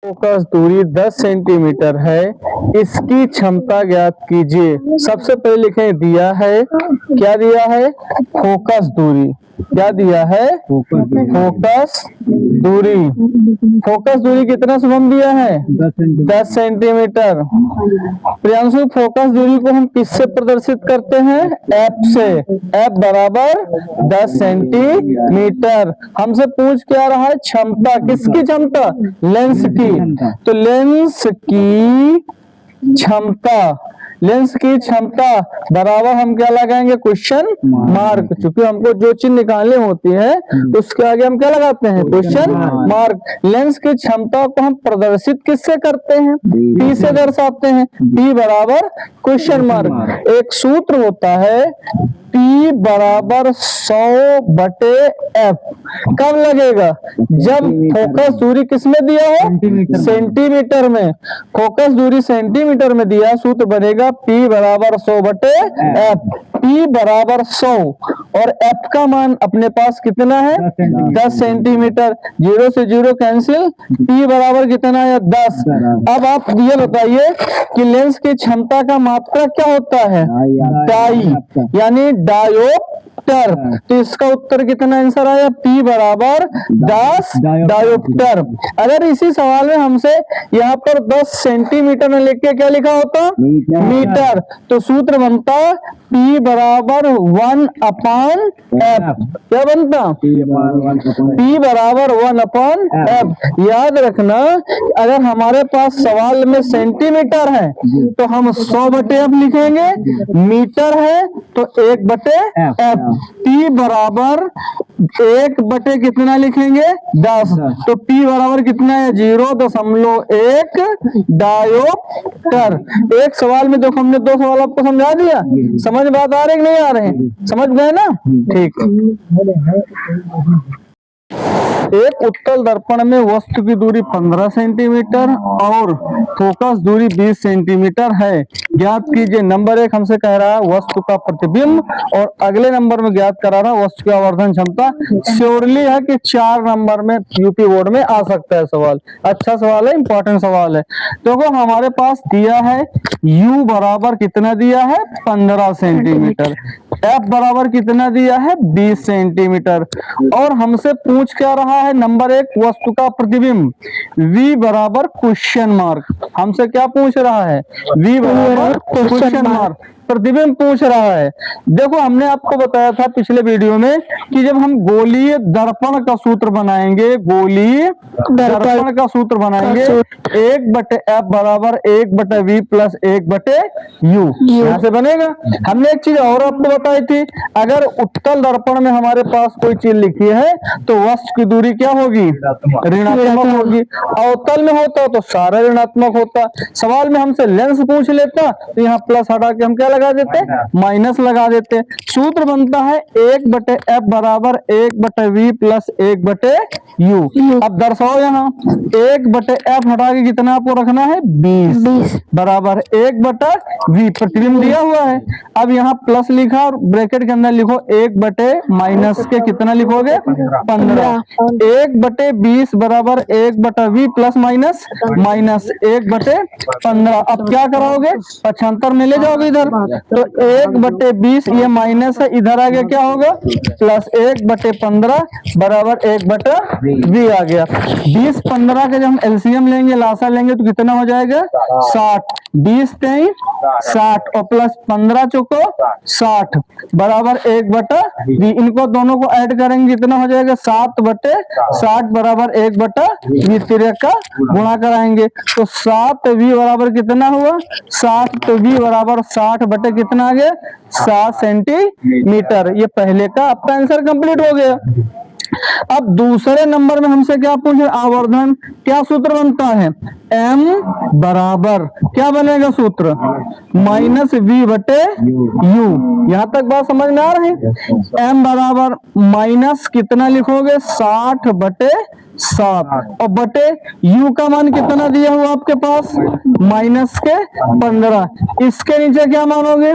Focus दूरी 10 centimetre है, इसकी क्षमता ज्ञात कीजिए। सबसे पहले लिखें दिया है, क्या दिया है? फोकस दूरी। क्या दिया है? फोकस दूरी। फोकस दूरी कितना शुभम दिया है? 10 सेंटीमीटर। प्रियांशु, फोकस दूरी को हम किससे प्रदर्शित करते हैं? एफ से। एफ बराबर 10 सेंटीमीटर। हमसे पूछ क्या रहा है? क्षमता। किसकी क्षमता? लेंस की। तो लेंस की क्षमता, लेंस की क्षमता बराबर हम क्या लगाएंगे? Question mark. क्योंकि हमको जो चीज निकालनी होती है उसके आगे हम क्या लगाते हैं? Question mark. लेंस की क्षमता को हम प्रदर्शित किससे करते हैं? P से दर्शाते हैं। P बराबर क्वेश्चन मार्क। एक सूत्र होता है P बराबर 100/F। कब लगेगा? जब फोकस दूरी किसमें दिया हो? सेंटीमीटर में। फोकस दूरी सेंटीमीटर में दिया, सूत्र बनेगा P बराबर 100/F। P बराबर 100 और F का मान अपने पास कितना है? 10 सेंटीमीटर। 0 से 0 कैंसिल। P बराबर कितना है? 10। अब आप ये बताइए कि लेंस की क्षमता का मात्रा क्या होता है? डाई, यानी डायोप्टर। तो इसका उत्तर कितना आंसर आया? P बराबर 10 डायोप्टर। अगर इसी सवाल में हमसे यहाँ पर 10 सेंटीमीटर में लिख के क्या लिखा होता? मीटर। तो सूत्र बनता P बराबर 1/F। क्या बनता? P बराबर 1/F। याद रखना, अगर हमारे पास सवाल में सेंटीमीटर है तो हम 100/F लिखेंगे, मीटर है तो 1/F। P बराबर 1/ कितना लिखेंगे? 10। तो P बराबर कितना है? 0.1 डायोप्टर। एक सवाल में देखो, हमने 2 सवाल आपको समझा दिया। समझ बात आ रही कि नहीं आ रहे? समझ गए ना? ठीक। एक उत्तल दर्पण में वस्तु की दूरी 15 सेंटीमीटर और फोकस दूरी 20 सेंटीमीटर है। ज्ञात कीजिए। नंबर 1 हमसे कह रहा है वस्तु का प्रतिबिंब, और अगले नंबर में ज्ञात करा रहा है वस्तु की आवर्धन क्षमता। श्योरली है कि 4 नंबर में यूपी बोर्ड में आ सकता है सवाल। अच्छा सवाल है, इंपॉर्टेंट सवाल है। देखो हमारे पास दिया है U बराबर कितना दिया है? 15 सेंटीमीटर। F बराबर कितना दिया है? 20 सेंटीमीटर। और हमसे पूछ क्या रहा है? नंबर 1 वस्तु का प्रतिबिंब। V बराबर क्वेश्चन मार्क। हमसे क्या पूछ रहा है? V बराबर क्वेश्चन मार्क। प्रतिबिंब पूछ रहा है। देखो हमने आपको बताया था पिछले वीडियो में कि जब हम गोलीय दर्पण का सूत्र बनाएंगे, गोलीय दर्पण का सूत्र बनाएंगे, 1/F बराबर 1/V प्लस 1/U। यहाँ से बनेगा। हमने एक चीज और आपको बताई थी, अगर उत्तल दर्पण में हमारे पास कोई चीज लिखी है तो वस्तु की दूरी क्या होगी? ऋणात्मक होगी। अवतल में होता तो सारा ऋणात्मक होता। सवाल में हमसे लेंस पूछ लेता तो यहाँ प्लस हटा के हम क्या लगा देते? माइनस लगा देते। सूत्र बनता है 1/F बराबर 1/V प्लस 1/U। अब दर्शाओ यहाँ 1/F हटा के कितना आपको रखना है? 20 बराबर 1/V। प्रतिबिंब दिया हुआ है। अब यहाँ प्लस लिखा और ब्रैकेट के अंदर लिखो 1/ माइनस के कितना लिखोगे? 15। 1/20 बराबर 1/V प्लस माइनस 1/15। अब क्या कराओगे? 75 में ले जाओगे इधर, तो 1/20 ये माइनस है, इधर आगे क्या होगा? प्लस 1/15 बराबर 1/V आ गया। 20 15 के जब हम एलसीएम लेंगे, लासा लेंगे तो कितना हो जाएगा? 60। 20 3 60 और प्लस 15 चौको 60 बराबर 1/V। इनको दोनों को ऐड करेंगे कितना हो जाएगा? 7/60 बराबर 1/V। तिरक का गुणा कराएंगे तो 7V बराबर कितना हुआ? 7V बराबर 60 कितना आ गया? 7 सेंटीमीटर। ये पहले का आपका आंसर कंप्लीट हो गया। अब दूसरे नंबर में हमसे क्या पूछे? आवर्धन। क्या सूत्र बनता है? M बराबर क्या बनेगा सूत्र? -V/U। यहाँ तक बात समझ में आ रही है? M बराबर माइनस कितना लिखोगे? 60/60 7 और बटे u का मान कितना दिया हुआ आपके पास, -15। इसके नीचे क्या मानोगे,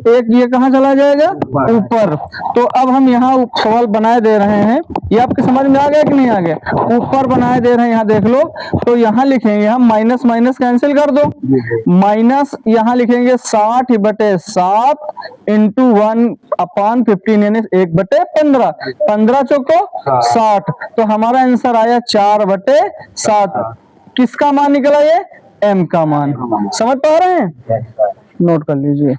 एक, ये कहाँ चला जाएगा, ऊपर। तो अब हम यहाँ सवाल बनाए दे रहे हैं, ये आपके समझ में आ गया कि नहीं आ गया, ऊपर बनाए दे रहे हैं, यहाँ देख लो। तो यहाँ लिखेंगे हम माइनस माइनस कैंसिल कर दो, माइनस यहाँ लिखेंगे 60/7 इंटू 1/15 यानी 1/15, 15 चौको 60। तो हमारा आंसर आया 4/7। किसका मान निकला, ये m का मान। समझ पा रहे हैं, नोट कर लीजिए।